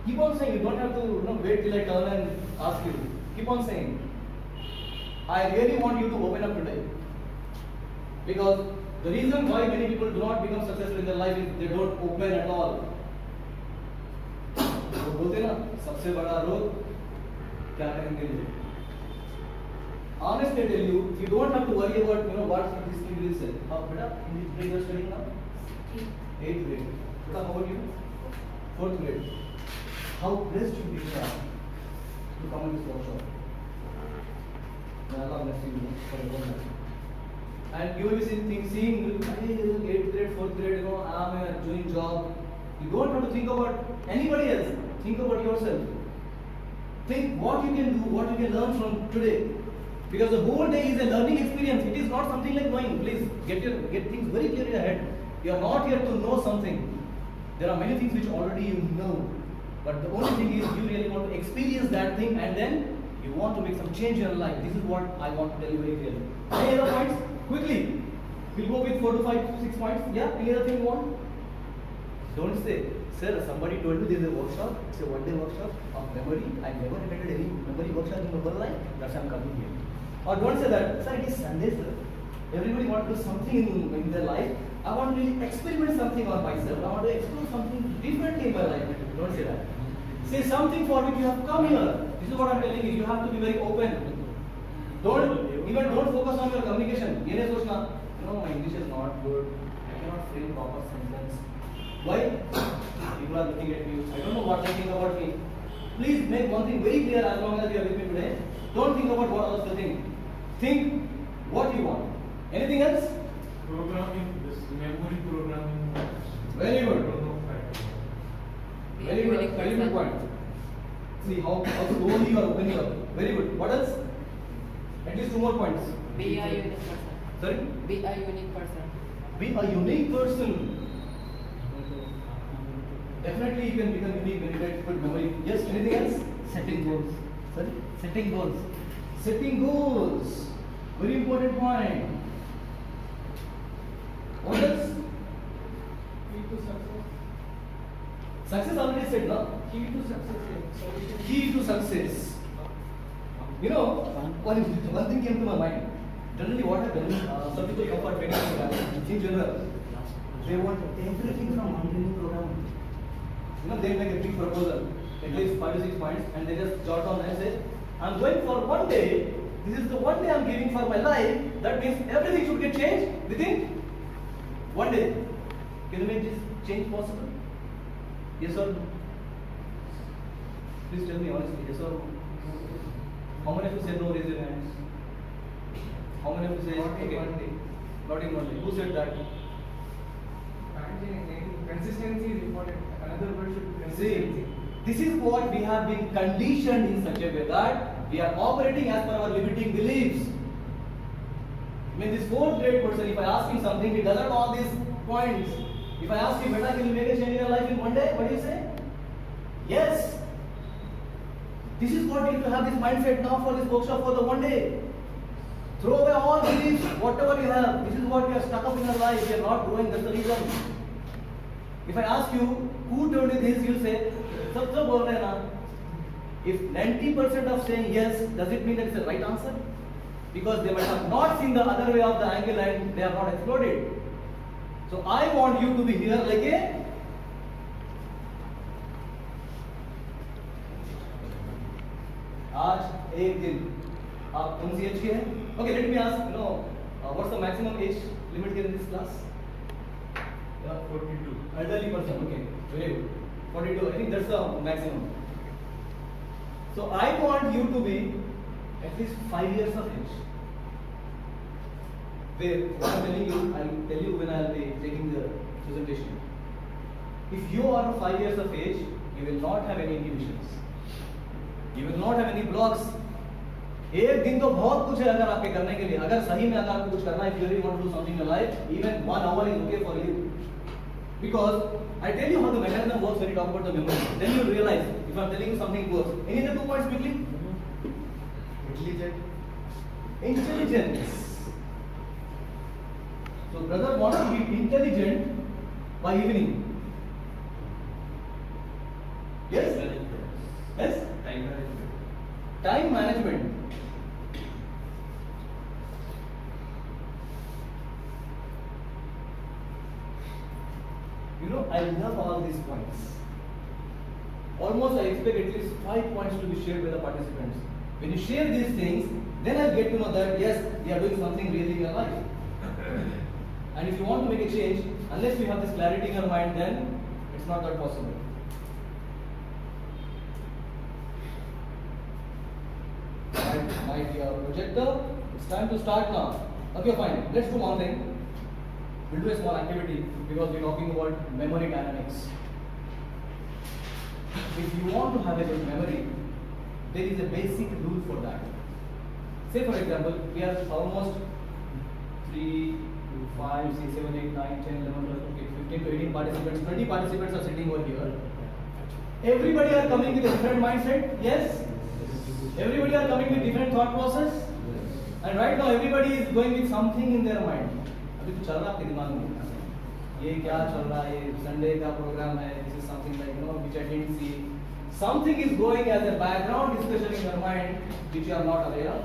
Keep on saying. You don't have to wait till I turn and ask you. Keep on saying. I really want you to open up today. Because the reason why many people do not become successful in their life is they don't open at all. तो बोलते ना सबसे बड़ा रोग क्या करेंगे लोग? Honestly, I tell you, you don't have to worry about what this kid will say. How beta? In which grade you are studying now? 8th grade. Beta, how about you? 4th grade. How blessed you are to come in this workshop. May Allah bless you for your own life. And you will be seeing 8th grade, 4th grade, I am doing job. You don't have to think about anybody else. Think about yourself. Think what you can do, what you can learn from today. Because the whole day is a learning experience. It is not something like knowing. Please get things very clear in your head. You are not here to know something. There are many things which already you know. But the only thing is you really want to experience that thing and then you want to make some change in your life. This is what I want to tell you very clearly. Any other points? Quickly. We'll go with 4 to 5, 6 points. Yeah? Any other thing you want? Don't say, sir, somebody told me there is a workshop. It's a one-day workshop of memory. I never attended any memory workshop in my whole life. That's why I'm coming here. Or don't say that, sir, it is Sunday, sir. Everybody wants to do something in their life. I want to really experiment something on myself. I want to explore something differently in my life. Don't say that. Say something for which you have come here. This is what I'm telling you. You have to be very open. Don't focus on your communication. ये नहीं सोचना, my English is not good. I cannot frame proper sentence. Why? People are looking at you. I don't know what they think about me. Please make one thing very clear as long as you are with me today. Don't think about what others think. Think what you want. Anything else? Programming, this memory programming. Very good. Very good. Very good point. See how slowly you are opening up. Very good. What else? At least 2 more points. Be a unique person. Sorry? Be a unique person. Be a unique person. Definitely you can become unique when you get good memory. Yes, anything else? Setting goals. Sorry? Setting goals. Setting goals. Very important point. What else? Key to success. Success already said, no? Key to success. Key to success. One thing came to my mind. Generally what happens, some people come for training program. In general, they want everything from one training program. They make a big proposal, at least 5 to 6 points, and they just jot down and say, I'm going for one day, this is the one day I'm giving for my life, that means everything should get changed within one day. Can you make this change possible? Yes or no? Please tell me honestly, yes or no? How many of you say no, raise your hands? How many of you say Not in okay, one day. not in one day? Who said that? Consistency is important. Another word should be See, consistency. this is what we have been conditioned in such a way that we are operating as per our limiting beliefs. I mean, this 4th grade person, if I ask him something, he doesn't know all these points. If I ask him, Beta, can you make a change in your life in one day? What do you say? Yes. This is what we need to have this mindset now for this workshop for the one day. Throw away all beliefs, whatever you have. This is what we are stuck up in our life. We are not growing. That's the reason. If I ask you, who told you this, you'll say, Sab bol rahe na. If 90% of saying yes, does it mean that it's the right answer? Because they might have not seen the other way of the angle and they have not explored it. So I want you to be here like a आज एक दिन आप कौन सी as के हैं? Okay, let me ask, what's the maximum age limit here in this class? 42. Elderly person, okay, very good. 42, I think that's the maximum. So I want you to be at least 5 years of age. Where, what I'm telling you, I'll tell you when I'll be taking the presentation. If you are 5 years of age, you will not have any inhibitions. You will not have any blocks. एक दिन तो बहुत कुछ है अगर आपके करने के लिए. अगर सही में अगर आपको कुछ करना है, if you really want to do something in your life, even 1 hour is okay for you. Because I tell you how the mechanism works when you talk about the memory. Then you realize if I'm telling you something works. Any other 2 points quickly? Intelligence. So brother wants to be intelligent by evening. Yes? Yes? Time management. Time management. You know, I love all these points. Almost I expect at least 5 points to be shared by the participants. When you share these things, then I'll get to know that yes, they are doing something really in their life. And if you want to make a change, unless you have this clarity in your mind, then it's not that possible. Right, my dear projector, it's time to start now. Okay, fine. Let's do one thing. We'll do a small activity because we're talking about memory dynamics. If you want to have a good memory, there is a basic rule for that. Say for example, we are almost 3, 5, 6, 7, 8, 9, 10, 11, 12, okay, 15 to 18 participants, 20 participants are sitting over here. Everybody are coming with a different mindset, yes? Everybody are coming with different thought process. And right now everybody is going with something in their mind. अभी तो चल रहा है आपके दिमाग में ये क्या चल रहा है ये संडे का प्रोग्राम है this is something like which I didn't see something is going as a background discussion in your mind which you are not aware of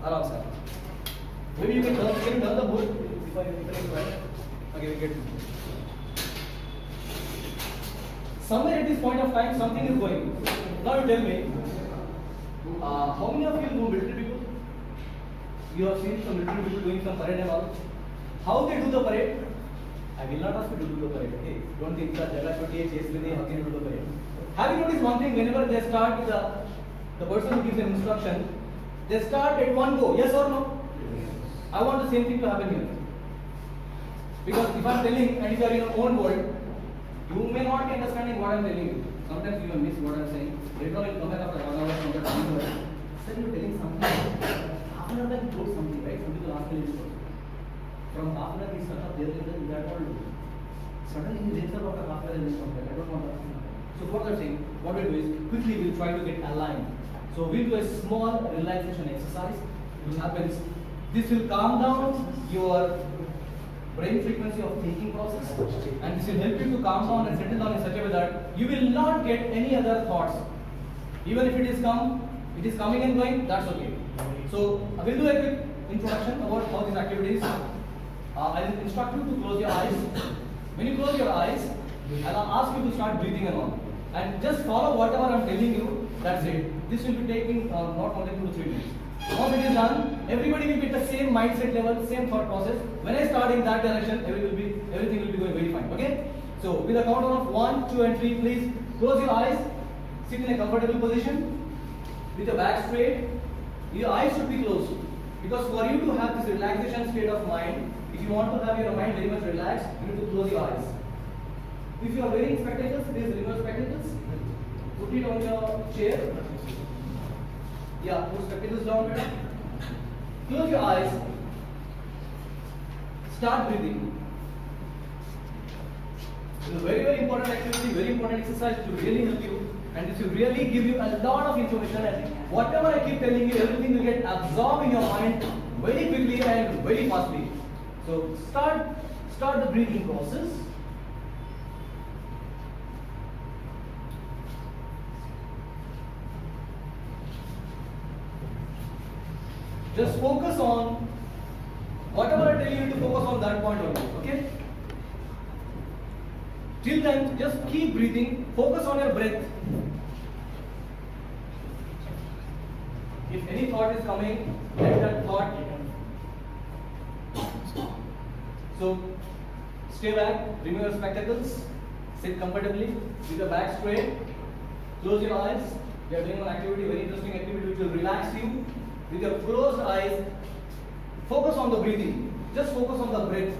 आराम से maybe you can turn the book if I okay we get somewhere at this point of time something is going now you tell me how many of you know military people? You have seen some military people doing some parade and all. How they do the parade? I will not ask you to do the parade. Okay? Don't think that jagah choti hai, chase with how can you do the parade? Have you noticed one thing? Whenever they start with the person who gives them instruction, they start at one go. Yes or no? Yes. I want the same thing to happen here. Because if I am telling and if you are in your own world, you may not be understanding what I am telling you. Sometimes you will miss what I am saying. Later on, you come back after 1 hour from the time. Sir, you are telling something. Half an hour back, you told something, right? Some people ask me this question. From half an hour, he stuck up there in that world. Suddenly, he raised up after half an hour and then something. I don't want that. So, what I'm saying, what we'll do is quickly we'll try to get aligned. So, we'll do a small relaxation exercise. Which happens, this will calm down your brain frequency of thinking process, and this will help you to calm down and settle down in such a way that you will not get any other thoughts. Even if it is coming and going, that's okay. So I will do a quick introduction about how this activity is. I will instruct you to close your eyes. When you close your eyes, I will ask you to start breathing and all, and just follow whatever I am telling you. That's it. This will be taking not only 2 to 3 minutes. Once it is done, everybody will be at the same mindset level, same thought process. When I start in that direction, everything will be going very fine. Okay? So with a count of 1, 2, and 3, please close your eyes. Sit in a comfortable position with your back straight. Your eyes should be closed because for you to have this relaxation state of mind, if you want to have your mind very much relaxed, you need to close your eyes. If you are wearing spectacles, please remove spectacles. Put it on your chair. Yeah, put spectacles down, madam. Close your eyes. Start breathing. This is a very, very important activity, very important exercise to really help you, and this will really give you a lot of information. And whatever I keep telling you, everything will get absorbed in your mind very quickly and very fastly. So start the breathing process. Just focus on whatever I tell you to focus on that point only, okay? Till then, just keep breathing, focus on your breath. If any thought is coming, let that thought. So, stay back, remove your spectacles, sit comfortably, with your back straight, close your eyes. We are doing an activity, very interesting activity which will relax you. With your closed eyes, focus on the breathing. Just focus on the breath.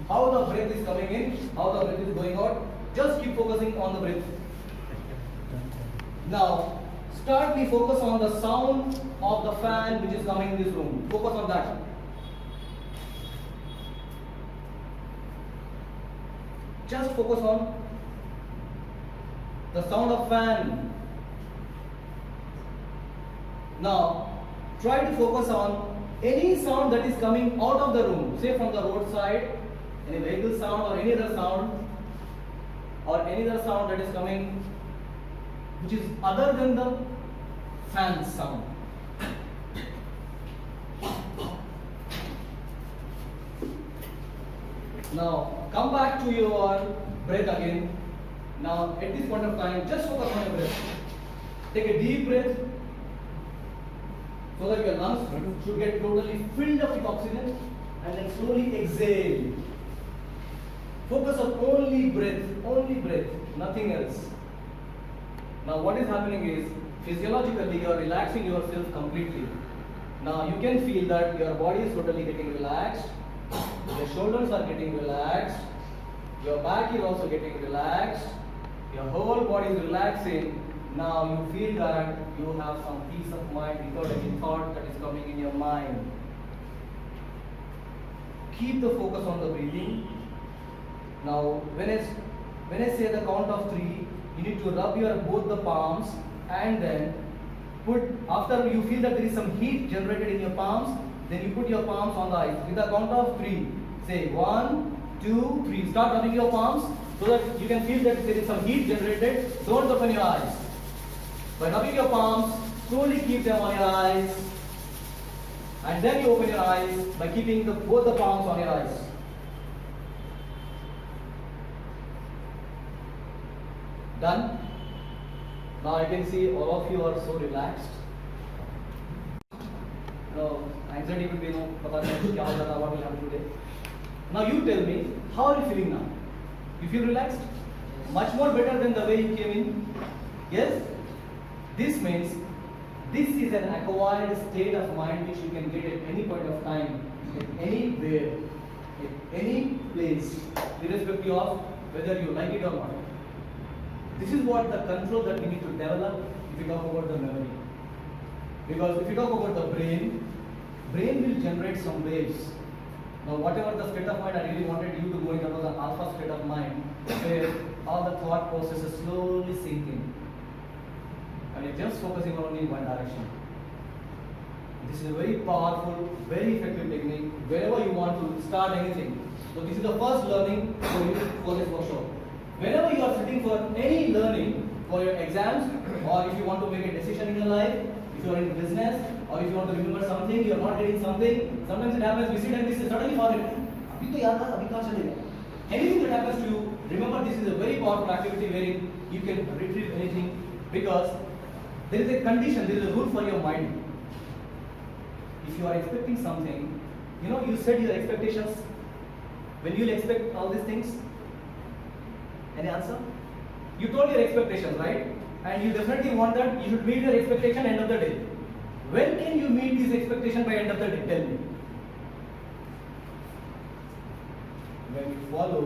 How the breath is coming in, how the breath is going out. Just keep focusing on the breath. Now, start the focus on the sound of the fan which is coming in this room. Focus on that. Just focus on the sound of fan. Now, try to focus on any sound that is coming out of the room, say from the roadside, any vehicle sound or any other sound. or any other sound that is coming which is other than the fan sound. Now come back to your breath again. Now at this point of time, just focus on your breath. Take a deep breath so that your lungs should get totally filled up with oxygen, and then slowly exhale. Focus on only breath, nothing else. Now what is happening is, physiologically you are relaxing yourself completely. Now you can feel that your body is totally getting relaxed, your shoulders are getting relaxed, your back is also getting relaxed, your whole body is relaxing. Now you feel that you have some peace of mind without any thought that is coming in your mind. Keep the focus on the breathing. Now when I say the count of 3, you need to rub your both the palms, and then after you feel that there is some heat generated in your palms, then you put your palms on the ice. With the count of 3, say 1, 2, 3. Start rubbing your palms so that you can feel that there is some heat generated. Don't open your eyes. By rubbing your palms, slowly keep them on your eyes, and then you open your eyes by keeping both the palms on your eyes. Done? Now I can see all of you are so relaxed. No, anxiety will be no, pata nahi kya ho jata, what will happen today. Now you tell me, how are you feeling now? You feel relaxed? Much more better than the way you came in? Yes? This means this is an acquired state of mind which you can get at any point of time, at anywhere, at any place, irrespective of whether you like it or not. This is what the control that we need to develop if we talk about the memory. Because if you talk about the brain will generate some waves. Now whatever the state of mind, I really wanted you to go into the alpha state of mind, where all the thought processes slowly sink in. And you're just focusing only in one direction. This is a very powerful, very effective technique wherever you want to start anything. So this is the first learning for you for this workshop. Whenever you are sitting for any learning, for your exams, or if you want to make a decision in your life, if you are in business, or if you want to remember something, you are not getting something, sometimes it happens, we sit and we suddenly forget. Abhi to yaad tha, abhi kahan chalega? Anything that happens to you, remember this is a very powerful activity wherein you can retrieve anything, because there is a condition, there is a rule for your mind. If you are expecting something, you set your expectations. When you will expect all these things? Any answer? You told your expectations, right? And you definitely want that you should meet your expectation end of the day. When can you meet this expectation by end of the day? Tell me. When you follow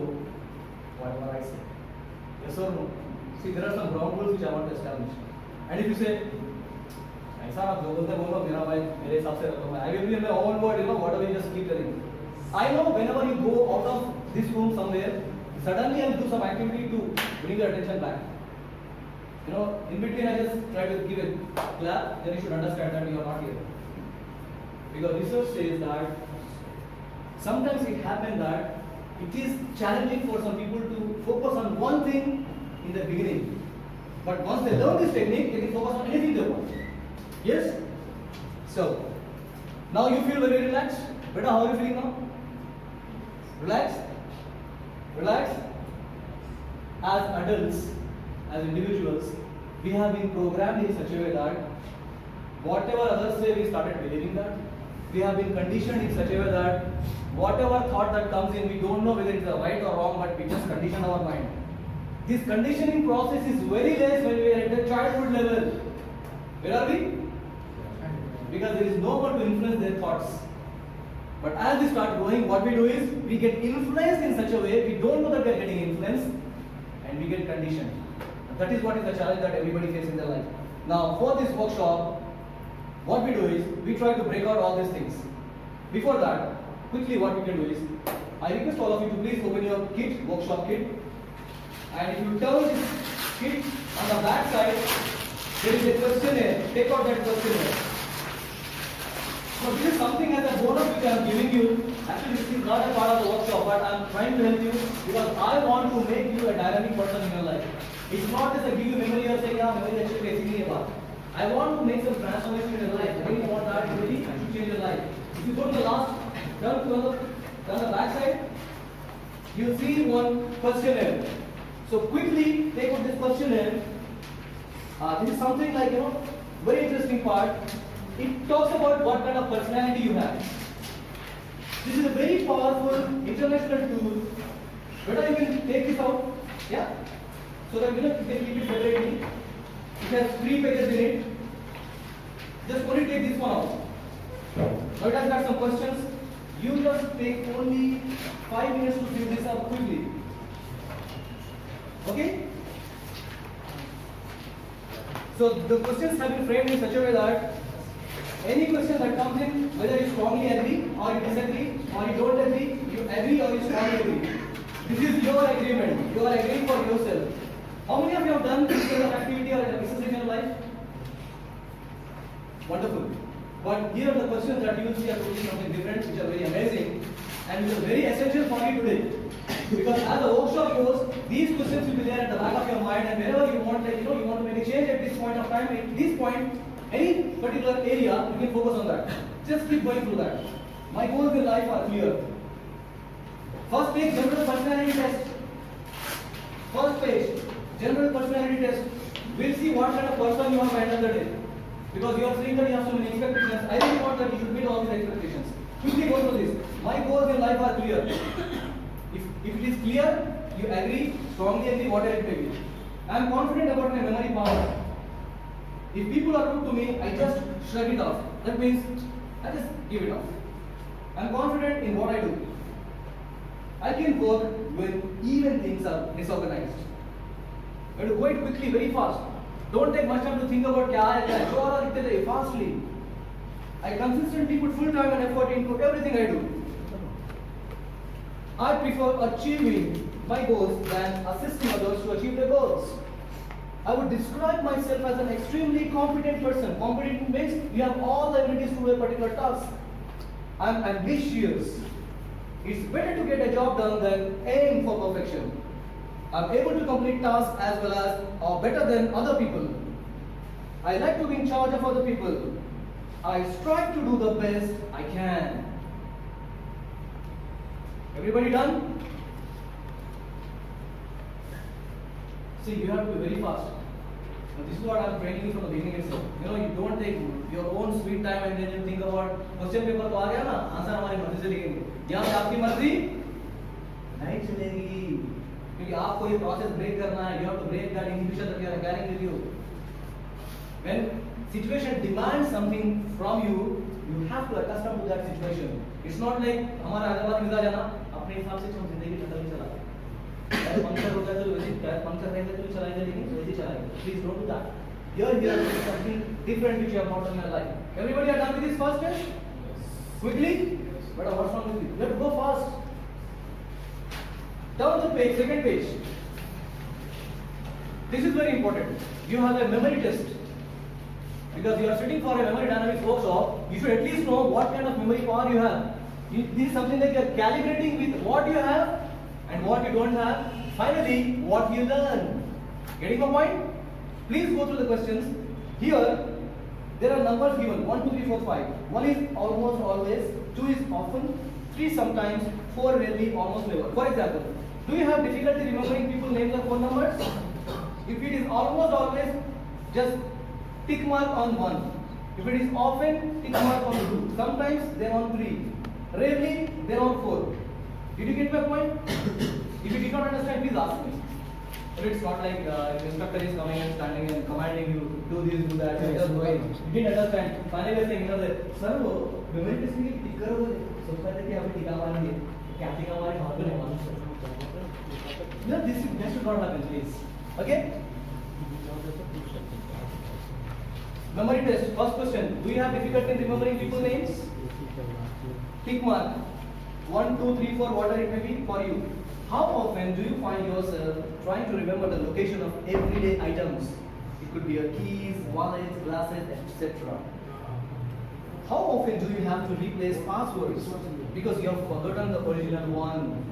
whatever I say. Yes or no? See, there are some ground rules which I want to establish. And if you say, ऐसा आप जो बोलते बोलो मेरा भाई मेरे हिसाब से रखो मैं I will be in my own word, whatever you just keep telling. I know whenever you go out of this room somewhere, suddenly I'll do some activity to bring your attention back. In between I just try to give a clap, then you should understand that you are not here. Because research says that sometimes it happens that it is challenging for some people to focus on one thing in the beginning. But once they learn this technique, they can focus on anything they want. Yes? So, now you feel very relaxed. Beta, how are you feeling now? Relaxed? Relaxed? As adults, as individuals, we have been programmed in such a way that whatever others say, we started believing that. We have been conditioned in such a way that whatever thought that comes in, we don't know whether it's right or wrong, but we just condition our mind. This conditioning process is very less when we are at the childhood level. Where are we? Because there is no one to influence their thoughts. But as we start growing, what we do is, we get influenced in such a way, we don't know that we are getting influenced, and we get conditioned. That is what is the challenge that everybody faces in their life. Now, for this workshop, what we do is, we try to break out all these things. Before that, quickly what we can do is, I request all of you to please open your kit, workshop kit. And if you turn this kit on the back side, there is a questionnaire. Take out that questionnaire. So this is something as a bonus which I am giving you. Actually, this is not a part of the workshop, but I am trying to help you because I want to make you a dynamic person in your life. It's not just a give you memory or say, yeah, memory actually basically about. I want to make some transformation in your life. I really want that really to change your life. If you go to the last, turn the back side, you'll see one questionnaire. So quickly take out this questionnaire. This is something like, very interesting part. It talks about what kind of personality you have. This is a very powerful international tool. Whether you can take this out, yeah, so that you can keep it separately. It has 3 pages in it. Just only take this one out. Now it has got some questions. You just take only 5 minutes to fill this up quickly. Okay? So the questions have been framed in such a way that any question that comes in, whether you strongly agree or you disagree or you don't agree, you agree or you strongly agree. This is your agreement. You are agreeing for yourself. How many of you have done this kind of activity or exercise in your life? Wonderful. But here are the questions that you will see are totally something different, which are very amazing and which are very essential for you today. Because as the workshop goes, these questions will be there at the back of your mind, and wherever you want, you want to make a change at this point of time, at this point, any particular area, you can focus on that. Just keep going through that. My goals in life are clear. First page, general personality test. First page, general personality test. We'll see what kind of person you are by the end of the day. Because you are saying that you have so many expectations. I really want that you should meet all these expectations. Quickly go through this. My goals in life are clear. If it is clear, you agree, strongly agree, whatever it may be. I am confident about my memory power. If people are rude to me, I just shrug it off. That means I just give it off. I am confident in what I do. I can work when even things are disorganized. I have to go it quickly, very fast. Don't take much time to think about kya hai, go ahead fastly. I consistently put full time and effort into everything I do. I prefer achieving my goals than assisting others to achieve their goals. I would describe myself as an extremely competent person. Competent means you have all the abilities to do a particular task. I am ambitious. It's better to get a job done than aim for perfection. I am able to complete tasks as well as or better than other people. I like to be in charge of other people. I strive to do the best I can. Everybody done? See, you have to be very fast. Now, this is what I am training you from the beginning itself. You don't take your own sweet time and then you think about question paper तो आ गया ना, answer हमारी मर्जी से लिखेंगे. यहाँ से आपकी मर्जी नहीं चलेगी, क्योंकि आपको ये प्रोसेस ब्रेक करना है. You have to break that inhibition that we are carrying with you. When situation demands something from you, you have to accustom to that situation. It's not like हमारा हैदराबाद मिजाज है ना, अपने हिसाब से हम जिंदगी खत्म नहीं चलाते. अगर पंक्चर हो गया तो वैसे पंक्चर रहेगा तो चलाएंगे, लेकिन वैसे चलाएंगे. Please don't do that. Here is something different which you have not done in your life. Everybody are done with this first test? Quickly? But what's wrong with you? You have to go fast. Down the page, second page. This is very important. You have a memory test. Because you are sitting for a memory dynamics workshop, you should at least know what kind of memory power you have. This is something like you are calibrating with what you have and what you don't have. Finally, what you learn. Getting my point? Please go through the questions. Here, there are numbers given 1, 2, 3, 4, 5. 1 is almost always, 2 is often, 3 sometimes, 4 rarely, almost never. For example, do you have difficulty remembering people's names or phone numbers? If it is almost always, just tick mark on 1. If it is often, tick mark on 2. Sometimes, then on 3. Rarely, then on 4. Did you get my point? If you did not understand, please ask me. If it's not like the instructor is coming and standing and commanding you, do this, do that, just do it. You didn't understand. Finally, we're saying, sir, memory test में tick करो, सब कहते हैं कि टिका मारेंगे, क्या टिका मारे नॉर्मल है मालूम है. No, this should not happen, please. Okay? Memory test. First question: do you have difficulty in remembering people's names? Tick mark. 1, 2, 3, 4, whatever it may be for you. How often do you find yourself trying to remember the location of everyday items? It could be your keys, wallets, glasses, etc. how often do you have to replace passwords because you have forgotten the original one?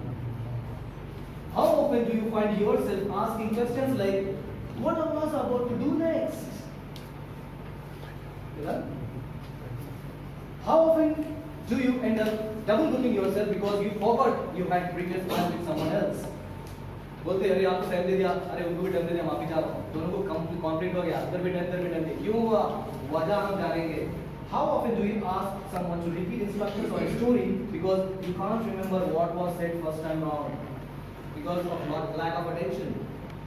How often do you find yourself asking questions like, what I was about to do next? Yeah? How often do you end up double booking yourself because you forgot you had previous plans with someone else? बोलते अरे आपको time दे दिया, अरे उनको भी time दे दिया, माफी चाह रहा हूँ, दोनों को कॉन्फ्लिक्ट हो गया, इधर भी टाइम दे, क्यों हुआ, वजह हम जानेंगे. How often do you ask someone to repeat instructions or a story because you can't remember what was said first time round because of lack of attention?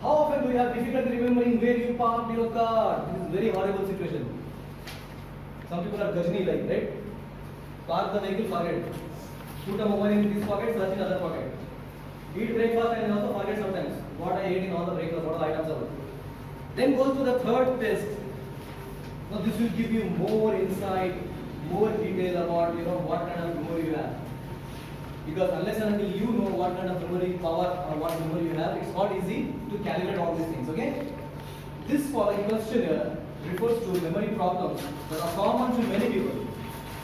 How often do you have difficulty remembering where you parked your car? This is a very horrible situation. Some people are gajni like, right? Park the vehicle, forget. Put a mobile in this pocket, search in other pocket. Eat breakfast and also forget sometimes what I ate in all the breakfast, what are the items are. Then go to the third test. Now this will give you more insight, more detail about what kind of memory you have. Because unless and until you know what kind of memory power or what memory you have, it's not easy to calibrate all these things. Okay? This following questionnaire refers to memory problems that are common to many people.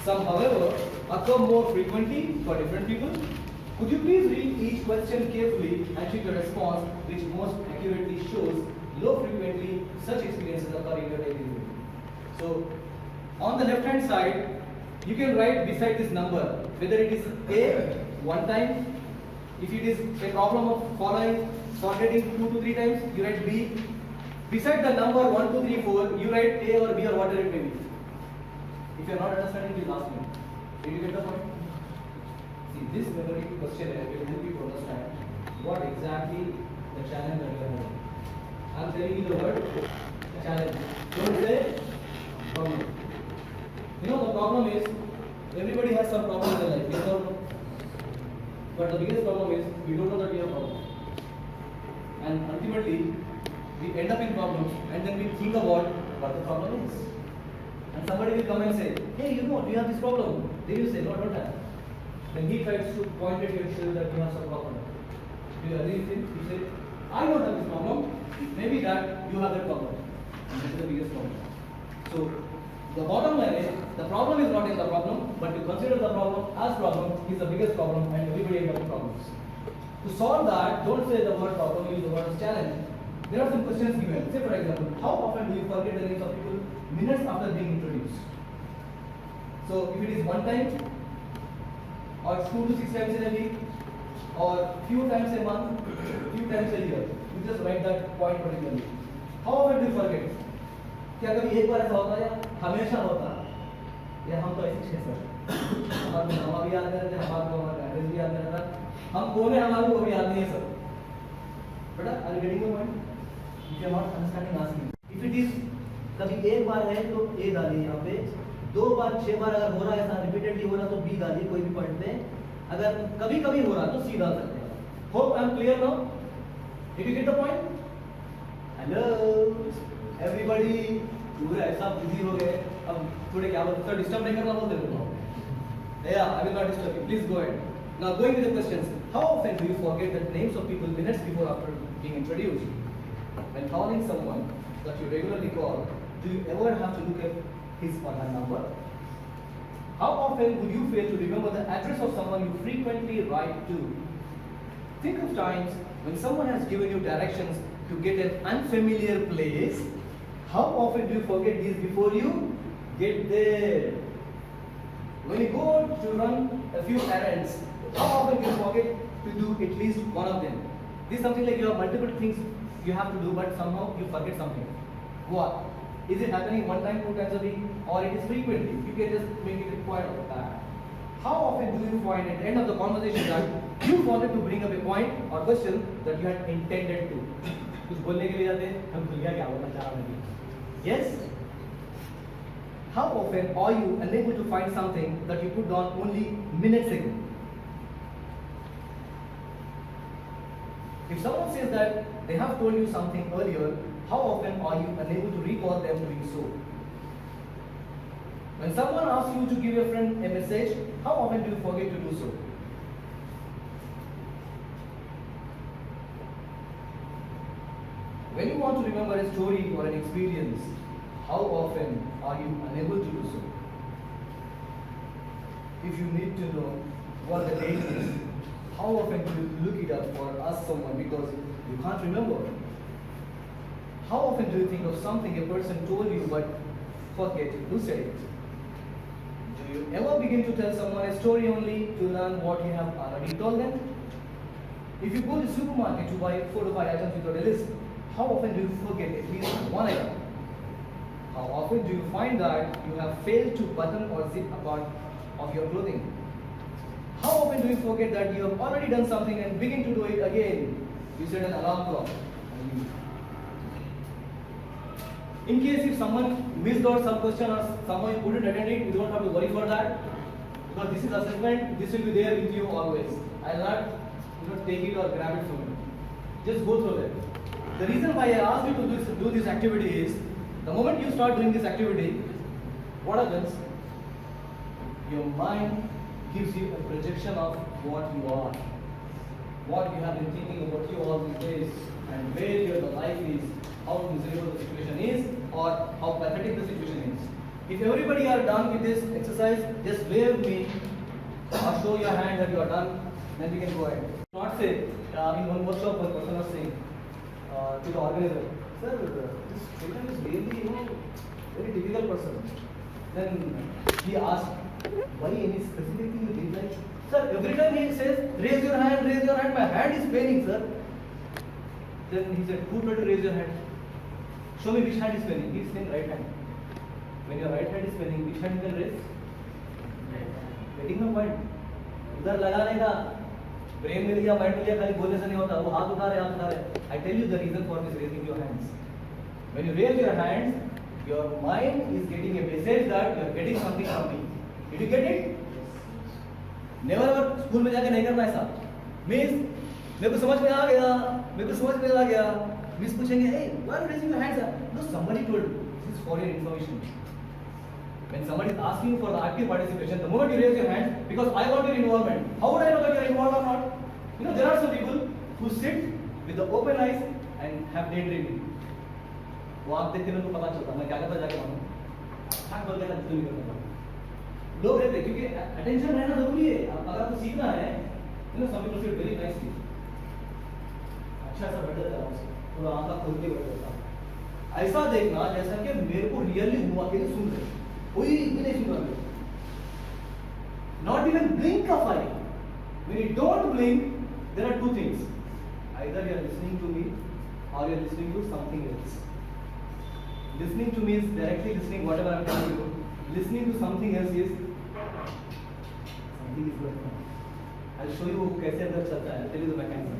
Some, however, occur more frequently for different people. Could you please read each question carefully and check your response, which most accurately shows low frequently such experiences occur in your daily life. So, on the left hand side, you can write beside this number whether it is A one time, if it is a problem of forgetting 2 to 3 times, you write B. Beside the number 1, 2, 3, 4, you write A or B or whatever it may be. If you are not understanding, please ask me. Did you get the point? See, this memory questionnaire will help you to understand what exactly the challenge that you are having. I am telling you the word challenge. Don't say problem. The problem is everybody has some problem in their life. Yes or no? But the biggest problem is we don't know that we have a problem. And ultimately, we end up in problems and then we think about what the problem is. And somebody will come and say, hey, do you have this problem? Then you say, no, I don't have. Then he tries to point at you and show that you have some problem. Do you agree with him? You say, I don't have this problem. Maybe that you have that problem. And this is the biggest problem. So, the bottom line is, the problem is not in the problem, but to consider the problem as problem is the biggest problem and everybody ends up with problems. To solve that, don't say the word problem, use the word challenge. There are some questions given. Say for example, how often do you forget the names of people minutes after being introduced? So if it is one time, or 2 to 6 times in a week, or few times a month, few times a year, you just write that point particularly. How often do you forget? क्या कभी एक बार ऐसा होता है या हमेशा होता है या हम तो ऐसे छह सर हमारे नाम भी याद नहीं रहते हमारा एड्रेस भी याद नहीं रहता हम कौन है हमारे को भी याद नहीं है सर बेटा are you getting the point if you are not understanding asking if it is कभी एक बार है तो ए डालिए यहाँ पे 2 बार 6 बार अगर हो रहा है ऐसा रिपीटेडली हो रहा तो बी डालिए कोई भी पॉइंट पे अगर कभी कभी हो रहा तो सी डाल सकते हैं hope I am clear now did you get the point hello everybody पूरा ऐसा बिजी हो गए अब थोड़े क्या बोलते सर डिस्टर्ब नहीं करना बोलते लोग या I will not disturb you please go ahead now going to the questions how often do you forget the names of people minutes before after being introduced when calling someone that you regularly call do you ever have to look at his or her number? How often would you fail to remember the address of someone you frequently write to? Think of times when someone has given you directions to get an unfamiliar place. How often do you forget these before you get there? When you go to run a few errands, how often do you forget to do at least one of them? This is something like you have multiple things you have to do, but somehow you forget something. What? Is it happening 1 time, 2 times a week, or it is frequently? You can just make it a point of that. How often do you find at the end of the conversation that you wanted to bring up a point or question that you had intended to? कुछ बोलने के लिए जाते हैं हम भूल गया क्या बोलना चाह रहा हूँ Yes? How often are you unable to find something that you put down only minutes ago? If someone says that they have told you something earlier, how often are you unable to recall them doing so? When someone asks you to give your friend a message, how often do you forget to do so? When you want to remember a story or an experience, how often are you unable to do so? if you need to know what the date is, how often do you look it up or ask someone because you can't remember? How often do you think of something a person told you but forget who said it? Do you ever begin to tell someone a story only to learn what you have already told them? If you go to the supermarket to buy 4 to 5 items without a list, how often do you forget at least one item? How often do you find that you have failed to button or zip a part of your clothing? How often do you forget that you have already done something and begin to do it again? You set an alarm clock. In case if someone missed out some question or someone couldn't attend it, you don't have to worry for that. Because this is assessment, this will be there with you always. I'll not take it or grab it from you. Just go through it. The reason why I asked you to do this activity is, the moment you start doing this activity, what happens? Your mind gives you a projection of what you are, what you have been thinking about you all these days, and where your life is, how miserable the situation is, or how pathetic the situation is. If everybody are done with this exercise, just wave me or show your hand that you are done, then we can go ahead. Not say, in one workshop, one person was saying to the organizer, sir, this student is really, very difficult person. Then he asked, why any specific thing you did like? Sir, every time he says, raise your hand, my hand is paining, sir. Then he said, who told you to raise your hand? Show me which hand is paining. He is saying right hand. When your right hand is paining, which hand you can raise? Getting my point? उधर लगाने का brain मिल गया, mind मिल गया, खाली बोलने से नहीं होता. वो हाथ उठा रहे. I tell you the reason for this raising your hands. When you raise your hands, your mind is getting a message that you are getting something from me. Did you get it? Never ever school में जाके नहीं करना ऐसा. Miss, मेरे को समझ में आ गया. Miss पूछेंगे, hey, why are you raising your hands? No, somebody told. This is for your information. When somebody is asking you for the active participation, the moment you raise your hand, because I want your involvement. How would I know that you are involved or not? You know, there are some people who sit with the open eyes and have daydreaming. वो आप देखते हैं तो पता चलता मैं क्या करता जाके मालूम ठाक बोल के था जितनी करता लोग रहते हैं क्योंकि अटेंशन रहना जरूरी है. अगर आपको सीखना है you know some people feel very nicely अच्छा सा बैठा था थोड़ा आंखा खोल के बैठा था ऐसा देखना जैसा कि मेरे को रियली हुआ कि सुन रहे कोई भी नहीं सुन रहा. Not even blink of eye. When you don't blink, there are two things. Either you are listening to me or you are listening to something else. Listening to me is directly listening whatever I am telling you. Listening to something else is something is going on. I'll show you कैसे अंदर चलता है. I'll tell you the mechanism.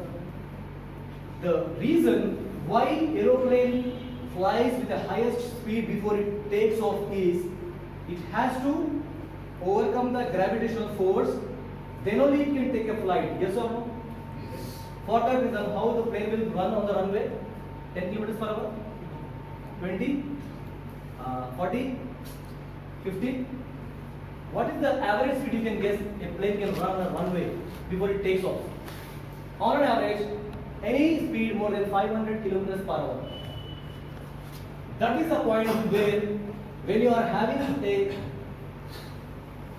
The reason why aeroplane flies with the highest speed before it takes off is it has to overcome the gravitational force. Then only it can take a flight. Yes or no? Yes. For that reason, how the plane will run on the runway? 10 kilometers per hour. 20, 40, 50. What is the average speed you can guess a plane can run on a runway before it takes off? On an average, any speed more than 500 kilometers per hour. That is the point where when you are having a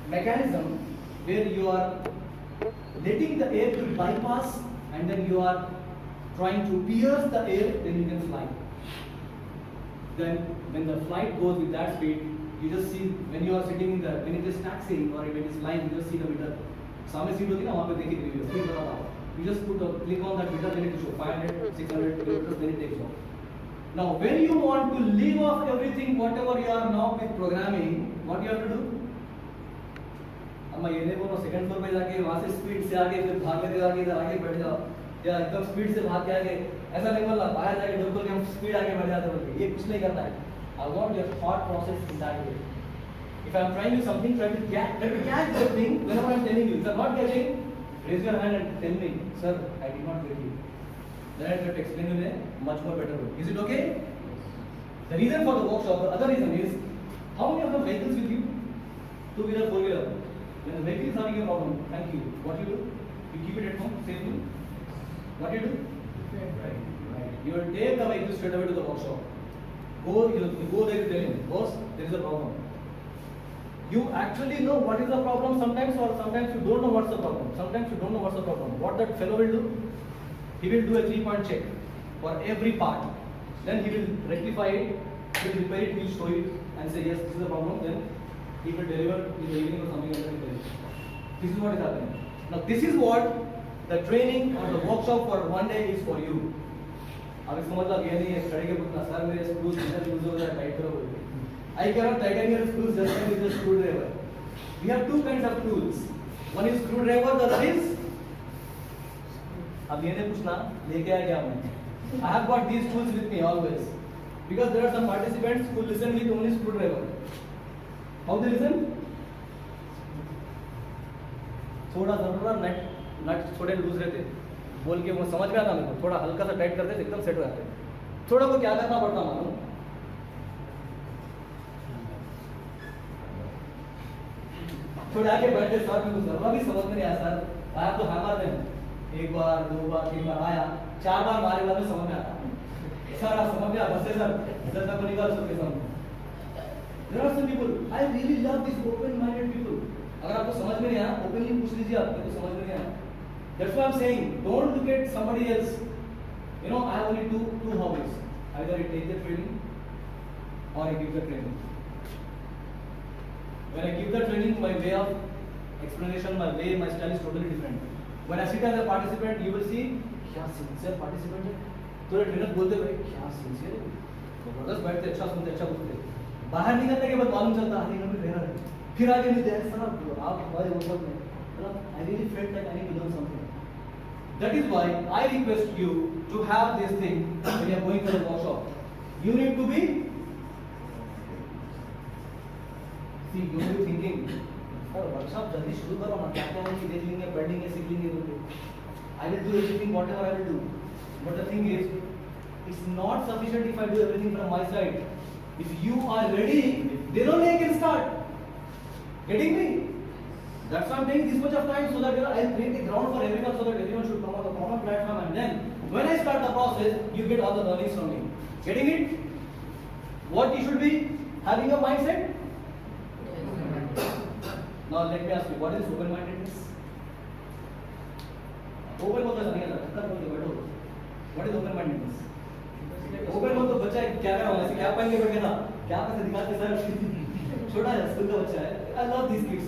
mechanism where you are letting the air to bypass and then you are trying to pierce the air, then you can fly. Then when the flight goes with that speed, you just see when you are sitting in the when it is taxiing or when it is flying, you just see the meter. सामने seat होती है ना वहाँ पे देखिए speed बताता है. You just click on that meter, then it will show 500, 600 kilometers, then it takes off. Now, when you want to leave off everything, whatever you are now with programming, what you have to do? अब मैं ये नहीं बोल रहा second floor पे जाके वहाँ से स्पीड से आगे फिर भागने के आगे इधर आगे बैठ जाओ या एकदम स्पीड से भाग के आगे ऐसा नहीं बोलना बाहर जाके डोर खोल के हम स्पीड आगे बढ़ जाते बोल के ये कुछ नहीं करना है. I want your thought process in that way. If I am trying to something, try to catch the thing whenever I am telling you. If you are not getting, raise your hand and tell me, sir, I did not get you. Then I try to explain you in a much more better way. Is it okay? The reason for the workshop, the other reason is, how many of the vehicles with you? 2-wheeler, 4-wheeler. When the vehicle is having a problem, thank you. What you do? You keep it at home, safely. What you do? Right. You will take the vehicle straight away to the workshop. You go there to tell him, boss, there is a problem. You actually know what is the problem sometimes, or sometimes you don't know what's the problem. Sometimes you don't know what's the problem. What that fellow will do? He will do a 3-point check for every part. Then he will rectify it, he will repair it, he will show it and say yes, this is the problem. Then he will deliver in the evening or something like that. This is what is happening. Now this is what the training or the workshop for one day is for you. अब इसका मतलब ये नहीं है study के book ना sir मेरे screws इधर यूज हो रहा है टाइट करो बोलते I cannot tighten your screws just like with a screwdriver. We have two kinds of tools. One is screwdriver, the other is. अब ये नहीं पूछना लेके आया क्या मैं? I have got these tools with me always because there are some participants who listen with only screwdriver. How they listen? थोड़ा सा नट थोड़े लूज रहते बोल के वो समझ में आता मेरे को थोड़ा हल्का सा टाइट करते एकदम सेट हो जाते थोड़ा को क्या करना पड़ता मालूम थोड़ा आगे बैठे सर में जरा भी समझ में नहीं आया सर आया तो हैमर दें एक बार 2 बार 3 बार आया 4 बार मारे बाद में समझ में आता सर आप समझ में आ बस सर इधर तक निकाल सकते समझ There are some people I really love these open minded people अगर आपको समझ में नहीं आया ओपनली पूछ लीजिए आप मेरे को समझ में नहीं आया That's why I'm saying don't look at somebody else you know I have only two hobbies either I take the training or I give the training When I give the training, my way of explanation, my style is totally different. When I sit as a participant, you will see, क्या sincere participant है? तो trainer बोलते भाई क्या sincere है? जबरदस्त बैठते अच्छा सुनते अच्छा बोलते बाहर निकलने के बाद मालूम चलता है इन्होंने ट्रेनर है फिर आगे नहीं दे सर आप हमारे वर्कआउट में मतलब I really felt like I need to learn something. That is why I request you to have this thing when you are going for a workshop. You need to be See, you will be thinking, sir, workshop जल्दी शुरू करो ना क्या क्या है देख लेंगे बैठेंगे सीख लेंगे बोलते I will do everything whatever I will do but the thing is it's not sufficient if I do everything from my side if you are ready then only I can start getting me that's why I'm taking this much of time so that I'll create a ground for everyone so that everyone should come on the common platform and then when I start the process you get all the learnings from me getting it what you should be having a mindset Now let me ask you, what is open-mindedness? Open मतलब नहीं आता, कितना बोलते बैठो? What is open-mindedness? Open मतलब बच्चा क्या कर रहा है? ऐसे क्या पहन के बैठे था? क्या कैसे दिखाते सर? छोटा है, स्कूल का बच्चा है. I love these kids.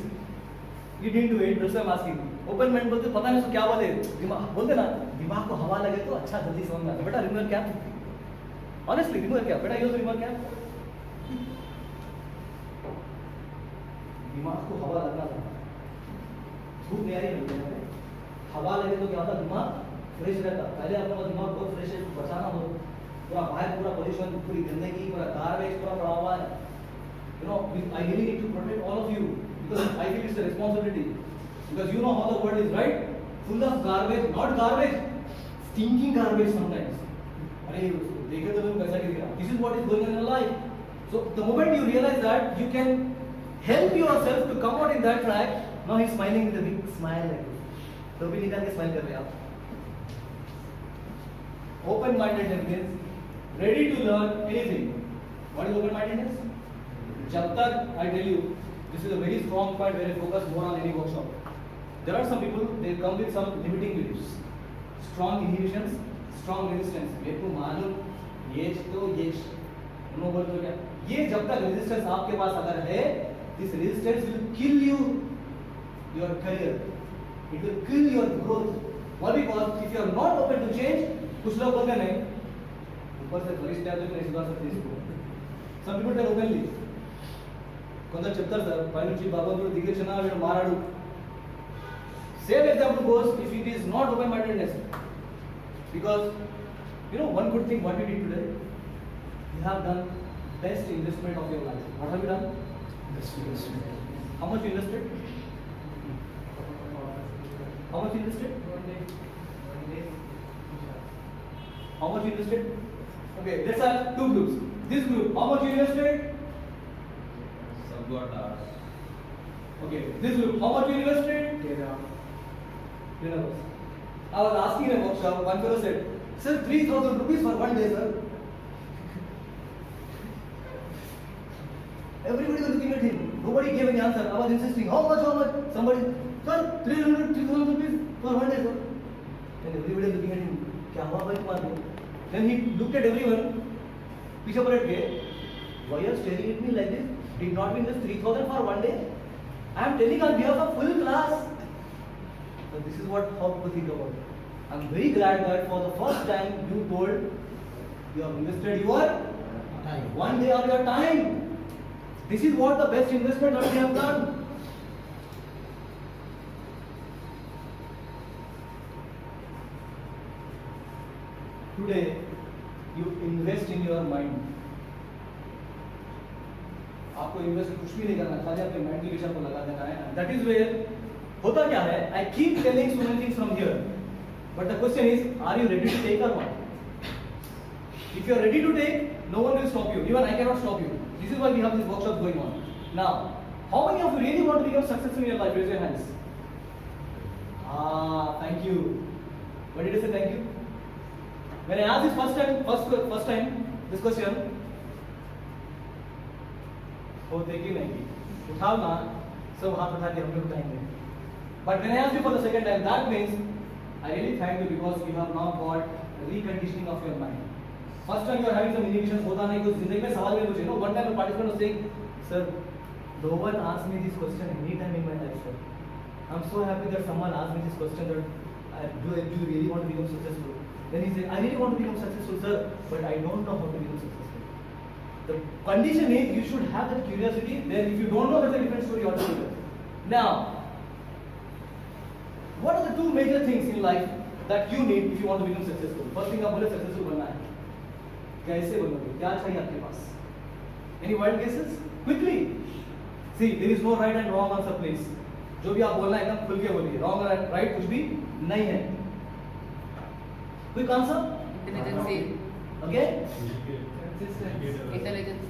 You didn't do it, that's why I'm asking. Open-minded बोलते पता नहीं उसको क्या बोले? दिमाग बोलते ना, दिमाग को हवा लगे तो अच्छा जल्दी समझ में आता. बेटा रिमूवर क्या? Honestly रिमूवर क्या? बेटा यूज़ रिमूवर क्या? दिमाग को हवा लगना था धूप नहीं आ रही है हवा लगे तो क्या होता दिमाग फ्रेश रहता पहले अपना दिमाग बहुत फ्रेश है बचाना हो पूरा बाहर पूरा पोल्यूशन पूरी गंदगी पूरा गार्बेज पूरा पड़ा हुआ है you know I really need to protect all of you because I feel it's a responsibility because you know how the world is right full of garbage not garbage stinking garbage sometimes अरे देखे तो तुम कैसा दिख रहा this is what is going on in your life so the moment you realize that you can help yourself to come out in that track. Now he's smiling with a big smile like this. तो भी निकाल के smile कर रहे आप. Open-mindedness means ready to learn anything. What is open-mindedness? जब तक I tell you, this is a very strong point where I focus more on any workshop. There are some people they come with some limiting beliefs, strong inhibitions, strong resistance. मेरे को मालूम ये तो ये no बोल तो क्या? ये जब तक resistance आपके पास अगर है This resistance will kill your career. It will kill your growth. Why? Because if you are not open to change, कुछ लोग बोलते नहीं. ऊपर से वरिष्ठ है तो नहीं सुधार सकते इसको. Some people tell openly. కొందరు చెప్తారు సార్ పైనుంచి భగవంతుడు దిగొచ్చినా వీడు మారాడు. Same example goes if it is not open-mindedness. Because you know one good thing what you did today, you have done best investment of your life. What have you done? How much you invested? How much you invested? 1 day. How much you invested? Okay, let's have two groups. This group, how much you invested? Some got hours. Okay, this group, how much you invested? 10 hours. 10 hours. I was asking in a workshop, one fellow said, sir, 3,000 rupees for 1 day, sir. Everybody was looking at him. Nobody gave any answer. I was insisting, how much, how much? Somebody, sir, 300, 3,000 rupees for 1 day, sir. And everybody was looking at him. क्या हुआ भाई तुम्हारे? Then he looked at everyone. पीछे पलट के, why you are staring at me like this? Did not win this 3,000 for 1 day? I am telling on behalf of full class. So this is what how people think about it. I am very glad that for the first time you told you have invested your time. 1 day of your time. This is what the best investment that we have done. Today, you invest in your mind. आपको invest कुछ भी नहीं करना, खाली आपके mind की विषय को लगा देना है. That is where होता क्या है? I keep telling so many things from here, but the question is, are you ready to take or what? If you are ready to take, no one will stop you. Even I cannot stop you. This is why we have this workshop going on. Now, how many of you really want to become successful in your life? Raise your hands. Thank you. What did I say? Thank you. When I asked this first time, this question, होते कि नहीं उठाओ ना, सब हाथ उठा के हम लोग उठाएंगे. But when I asked you for the second time, that means I really thank you because you have now got reconditioning of your mind. First time you are having some inhibitions, होता नहीं कुछ जिंदगी में सवाल में मुझे, one time a participant was saying, sir, no one asked me this question any time in my life, sir. I'm so happy that someone asked me this question that do you really want to become successful? Then he said, I really want to become successful, sir, but I don't know how to become successful. The condition is you should have that curiosity. Then if you don't know, that's a different story altogether. Now, what are the two major things in life that you need if you want to become successful? First thing, आप बोले successful बनना है. कैसे बनोगे? क्या चाहिए आपके पास? Any wild guesses? Quickly. See, there is no right and wrong answer, please. जो भी आप बोलना है एकदम खुल के बोलिए. Wrong और right कुछ भी नहीं है. Quick answer? Intelligence. Okay? Intelligence.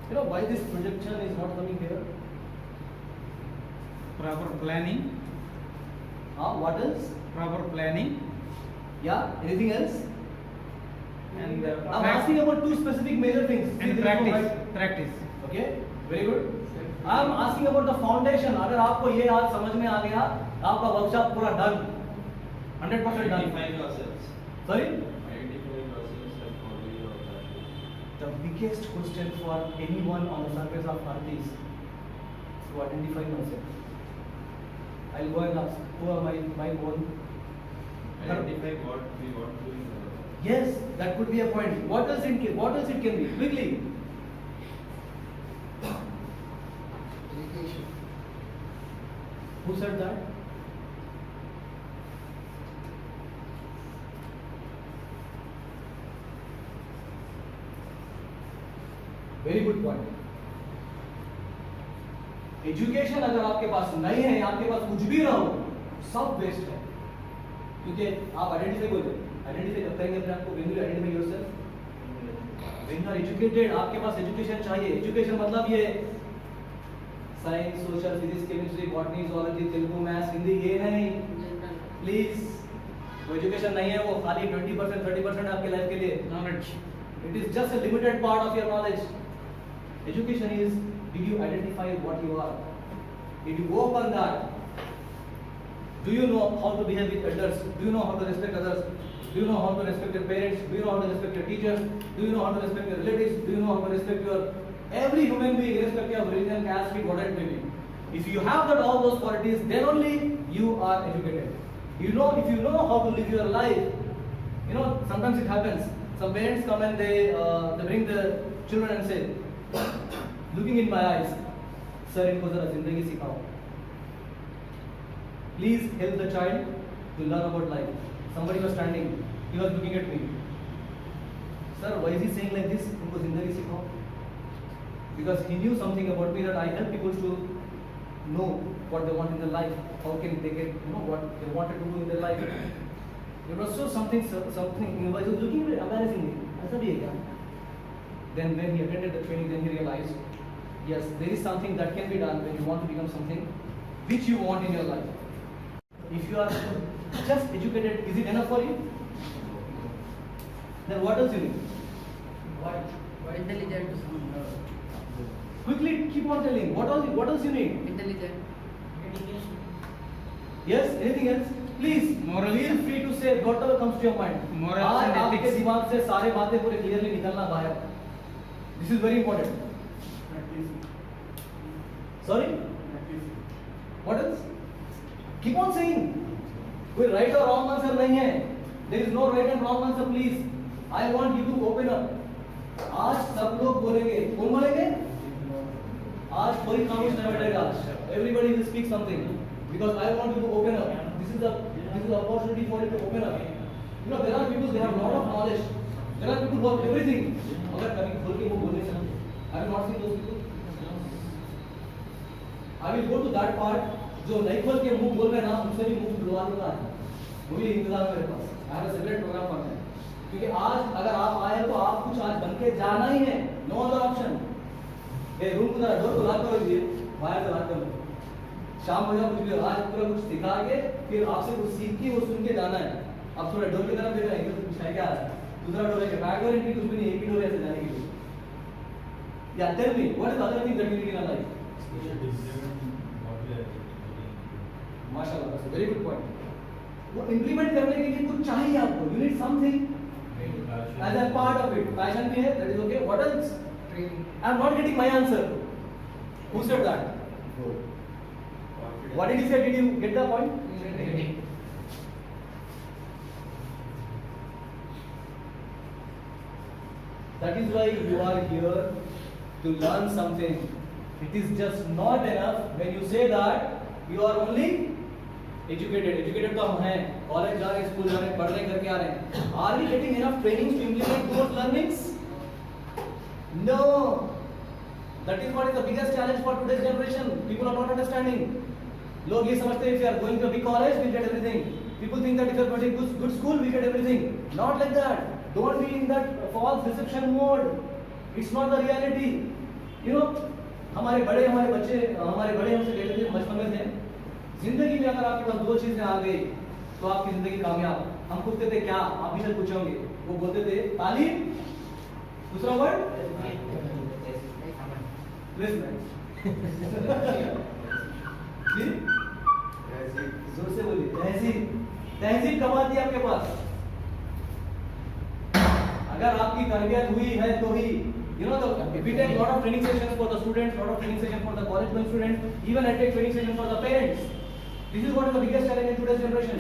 You know why this projection is not coming here? Proper planning. What else? Proper planning. Yeah. Anything else? And I'm asking about two specific major things. See, and there is no practice. right- Practice. Okay. Very good. I'm asking about the foundation. अगर आपको ये आज समझ में आ गया, आपका workshop पूरा done, 100% Identify done. yourselves. Sorry. Identify yourselves and follow your passion. The biggest question for anyone on the surface of earth is to identify myself. I'll go and ask, who are my own? Identify what we want to do in our life. Yes, that could be a point. What else it can be? Quickly. Who said that? Very good point. Education अगर आपके पास नहीं है, आपके पास कुछ भी ना हो, सब वेस्ट है. क्योंकि आप आइडेंटिफाई बोलते हैं, आइडेंटिफाई करते हैं अपने आप को. When you identify yourself, when you are educated, आपके पास एजुकेशन चाहिए. एजुकेशन मतलब ये science, social, physics, chemistry, botany, zoology, Telugu, maths, Hindi, ये नहीं. प्लीज, वो एजुकेशन नहीं है, वो खाली 20% 30% आपके लाइफ के लिए. Knowledge. It is just a limited part of your knowledge. Education is, did you identify what you are? Did you work on that? Do you know how to behave with elders? Do you know how to respect others? Do you know how to respect your parents? Do you know how to respect your teachers? Do you know how to respect your relatives? Do you know how to respect your every human being, irrespective of religion, caste, creed, whatever it may be? If you have that all those qualities, then only you are educated. You know, if you know how to live your life, you know, sometimes it happens. Some parents come and they bring the children and say, looking in my eyes, sir, इनको जरा जिंदगी सिखाओ. Please help the child to learn about life. Somebody was standing, he was looking at me. Sir, why is he saying like this? इनको जिंदगी सिखाओ. Because he knew something about me that I help people to know what they want in their life. How can they get, you know, what they wanted to do in their life. It was so something. He was looking at embarrassingly. ऐसा भी है क्या? Then when he attended the training, then he realized, yes, there is something that can be done when you want to become something which you want in your life. If you are just educated, is it enough for you? Then what else you need? Why? Intelligent. Quickly, keep on telling. What else you need? Intelligent. Yes, anything else? Please, Morals. feel free to say whatever comes to your mind. Morals आज and आपके ethics. दिमाग से सारे बातें पूरे clearly निकलना बाहर. This is very important. Sorry? What else? Keep on saying. कोई right or wrong answer नहीं है. There is no right and wrong answer, please. I want you to open up. आज सब लोग बोलेंगे. कौन बोलेंगे? आज कोई खामोश नहीं बैठेगा. Everybody will speak something. Because I want you to open up. This is the opportunity for you to open up. You know, there are people, they have a lot of knowledge. There are people who have everything. अगर कभी खोल के वो बोलने से, I will not see those people. I will go to that part जो नहीं खोल के मुंह बोल रहे हैं ना, उनसे भी मुंह बुलवा दूंगा. वो भी इंतजार मेरे पास. I have a separate program for that. क्योंकि आज अगर आप आए तो आप कुछ आज बन के जाना ही है. No other option. ये रूम का डोर को लॉक कर दीजिए. बाहर से लॉक कर दो. शाम हो जाए कुछ भी आज पूरा कुछ सिखा के फिर आपसे कुछ सीख के वो सुन के जाना है. अब थोड़ा डोर की तरफ देख रहे हैं तो कुछ है क्या? दूसरा डोर है क्या? बैक डोर इनकी कुछ भी नहीं, एक ही डोर है ऐसे जाने के लिए. या tell me what is other thing that you need in life? माशाल्लाह, that's a very good point. वो इंप्लीमेंट करने के लिए कुछ चाहिए आपको. You need something as a part of it. Passion भी है, that is okay. What else? Training. I am not getting my answer. Who said that? What did he say? Did you get the point? Training. That is why you are here to learn something. It is just not enough when you say that you are only educated. Educated तो हम हैं, college जा रहे हैं, school जा रहे हैं, पढ़ रहे हैं, करके आ रहे हैं. Are we getting enough trainings to implement those learnings? No. That is what is the biggest challenge for today's generation. People are not understanding. लोग ये समझते हैं if you are going to a big college, we'll get everything. People think that if you are going to good school, we get everything. Not like that. Don't be in that false deception mode. It's not the reality. You know, हमारे बड़े हमसे कहते थे बचपन में थे, जिंदगी में अगर आपके पास दो चीजें आ गई तो आपकी जिंदगी कामयाब. हम पूछते थे क्या, आप भी सर पूछोगे. वो बोलते थे तालीम, दूसरा वर्ड जोर से बोलिए. तहजीब कमाती है आपके पास. अगर आपकी तरबियत हुई है तो ही, you know, we take lot of training sessions for the students, lot of training sessions for the college going students, even I take training sessions for the parents. This is what is the biggest challenge in today's generation.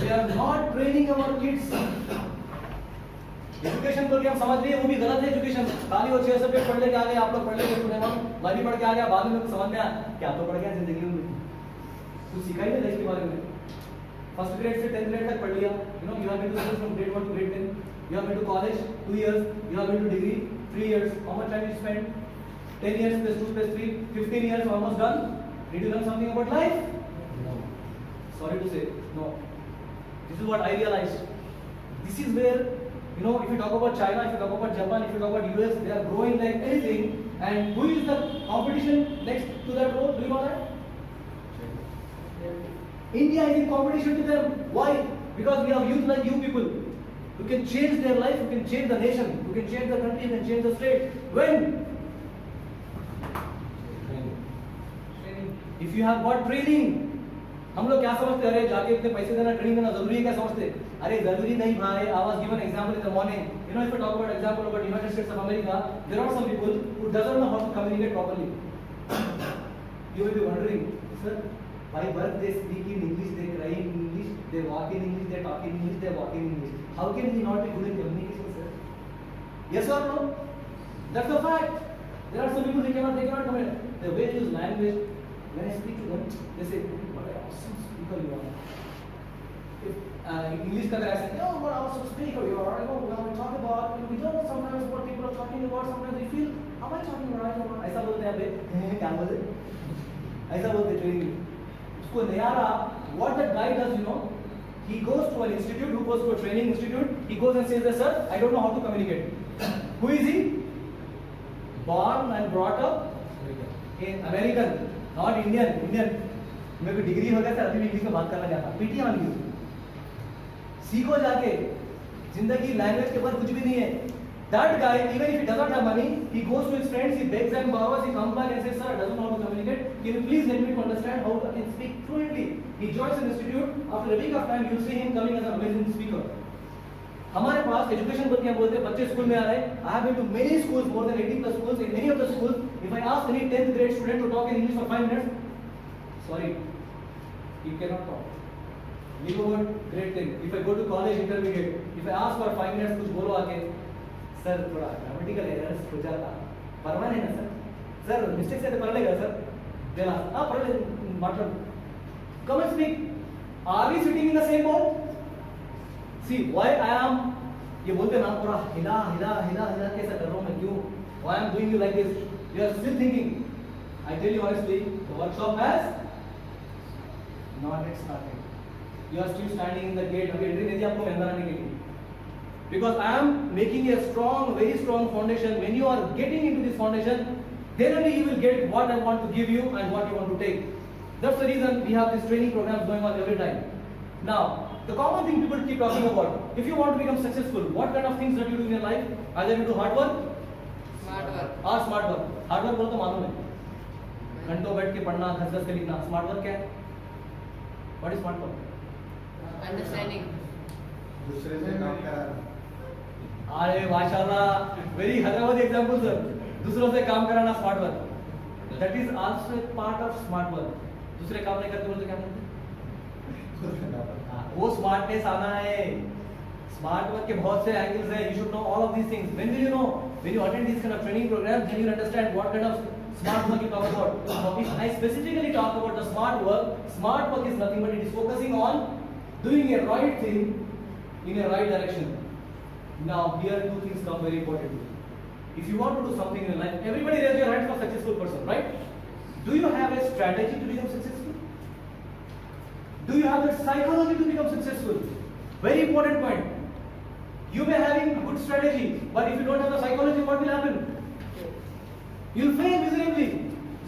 We are not training our kids. Education को हम समझ रहे हैं, वो भी गलत है. Education खाली वो 6 सब्जेक्ट पढ़ लेके आ गए, आप लोग पढ़ लेके मैं भी पढ़ के आ गया, बाद में समझ में आया क्या तो पढ़ गया जिंदगी में कुछ सीखा ही नहीं इसके बारे में. फर्स्ट ग्रेड से 10th ग्रेड तक पढ़ लिया. You know, you have been to from grade 1 to grade 10. You have been to college 2 years. You have been to degree 3 years. How much time you spent? 10 years plus 2 plus 3, 15 years almost done. Did you learn something about life? No. Sorry to say, no. This is what I realized. This is where, you know, if you talk about China, if you talk about Japan, if you talk about US, they are growing like anything. And who is the competition next to that road? Do you know that? India is in competition to them. Why? Because we have youth like you people. You can change their life, you can change the nation, you can change the country, you can change the state. When? If you have got training. हम लोग क्या समझते हैं, अरे जाके इतने पैसे देना, ट्रेनिंग देना जरूरी है क्या समझते? अरे जरूरी नहीं भाई. I was given example in the morning. You know, if we talk about example about United States of America, there are some people who doesn't know how to communicate properly. You will be wondering, sir, by birth they speak in English, they cry in English, they walk in English, they talk in English, they walk in English. How can he not be good in communication, sir? Yes or no? That's the fact. There are some people they cannot communicate. The way they use language, when I speak to them, they say, what an awesome speaker you are. If English का अगर ऐसे, oh, what an awesome speaker you are. I know when we talk about, we don't know sometimes what people are talking about. Sometimes we feel, am I talking right or not? ऐसा बोलते हैं अबे, क्या बोलते? ऐसा बोलते training. उसको नहीं आ रहा. What that guy does, you know, he goes to an institute, who goes to a training institute, he goes and says, sir, I don't know how to communicate. Who is he? Born and brought up in American, not Indian. मेरे को degree हो गया था, अभी भी English में बात करना चाहता. पीटी मान लीजिए. सीखो जाके. जिंदगी लैंग्वेज के ऊपर कुछ भी नहीं है. That guy, even if he doesn't have money, he goes to his friends, he begs and borrows, he comes back and says, sir, I doesn't know how to communicate. Can you please help me to understand how I can speak fluently? He joins an institute. After a week of time, you'll see him coming as an amazing speaker. हमारे पास education बल्कि हम बोलते हैं बच्चे school में आ रहे हैं. I have been to many schools, more than 80 plus schools. In many of the schools, if I ask any 10th grade student to talk in English for 5 minutes, sorry, you cannot talk. Leave about great thing. If I go to college intermediate, if I ask for 5 minutes कुछ बोलो आके, sir थोड़ा grammatical errors हो जाता, परवाह नहीं ना sir mistake से तो पढ़ लेगा सर, देना हाँ पढ़ ले मतलब come and speak. Are we sitting in the same boat? See why I am ये बोलते ना पूरा हिला हिला हिला हिला कैसा कर रहा हूँ मैं क्यों? Why I am doing you like this? You are still thinking. I tell you honestly, the workshop has not yet started. You are still standing in the gate. अभी एंट्री नहीं दी आपको अंदर आने के लिए. Because I am making a strong, very strong foundation. When you are getting into this foundation, then only you will get what I want to give you and what you want to take. That's the reason we have these training programs going on every time. Now, the common thing people keep talking about, if you want to become successful, what kind of things that you do in your life? Either you do hard work Smart work. or smart work. Hard work बोलो तो मालूम है, घंटों बैठ के पढ़ना, घस-घस के लिखना. Smart work क्या है? What is smart work? Understanding. दूसरे से काम कराना. अरे माशाल्लाह, very हैदराबादी example sir. दूसरों से काम कराना smart work. That is also a part of smart work. दूसरे काम नहीं करते बोलते क्या करते? वो स्मार्टनेस आना है. स्मार्ट वर्क के बहुत से एंगल्स हैं. You should know all of these things. When will you know? When you attend these kind of training programs, then you will understand what kind of smart work you talk about. Now, if I specifically talk about the smart work is nothing but it is focusing on doing a right thing in a right direction. Now, here two things come very important. If you want to do something in life, everybody raise your hand for successful person, right? Do you have a strategy to become successful? Do you have the psychology to become successful? Very important point. You may having a good strategy, but if you don't have the psychology, what will happen? You'll fail miserably.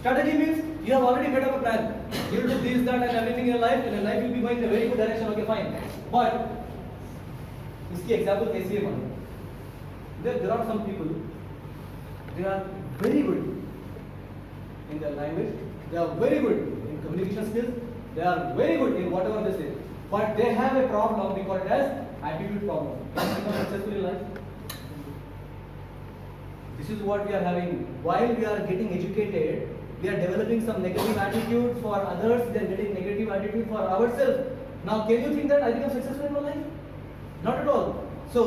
Strategy means you have already made up a plan. You will do this, that, and everything in your life, and your life will be going in a very good direction. Okay, fine. But इसकी example कैसी है मालूम? There are some people. They are very good in their language. They are very good in communication skills. They are very good in whatever they say. But they have a problem. We call it as attitude problem. Can you become successful in life? This is what we are having. While we are getting educated, we are developing some negative attitude for others. They are getting negative attitude for ourselves. Now, can you think that I become successful in my life? Not at all. So,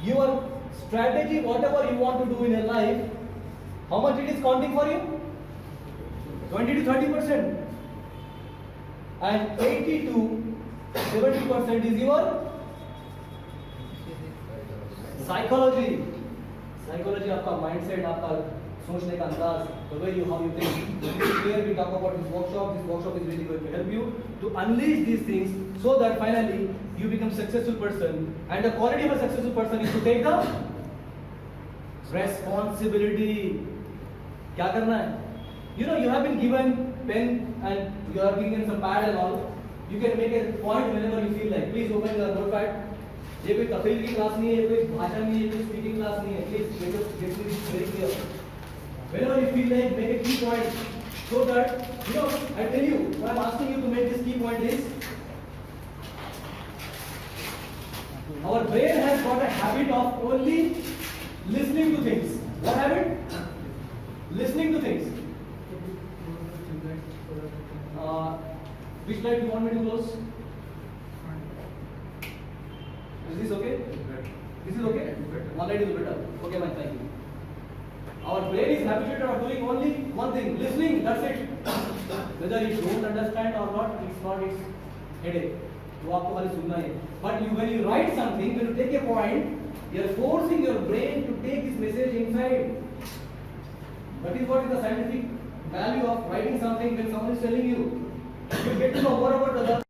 your strategy, whatever you want to do in your life, how much it is counting for you? 20 to 30%. And 80 to 70% is your psychology. Psychology आपका mindset, आपका सोचने का अंदाज, the way how you think. Here we talk about this workshop. This workshop is really going to help you to unleash these things so that finally you become successful person. And the quality of a successful person is to take the responsibility. क्या करना है? You know, you have been given pen and you are given some pad and all. You can make a point whenever you feel like. Please open your notepad. ये कोई तफरील की class नहीं है, ये कोई भाषण नहीं है, ये कोई स्पीकिंग क्लास नहीं है. Please get this very clear. Whenever you feel like, make a key point so that you know. I tell you, what I'm asking you to make this key point is. Our brain has got a habit of only listening to things. What habit? Listening to things. Which light you want me to close? Is this okay? This is okay? One light is better. Okay, fine, thank you. Our brain is habituated of doing only one thing, listening, that's it. Whether you don't understand or not, it's not its headache. वो आपको खाली सुनना है. But when you write something, when you take a point, you are forcing your brain to take this message inside. That is what is the scientific value of writing something when someone is telling you. You get to know more about the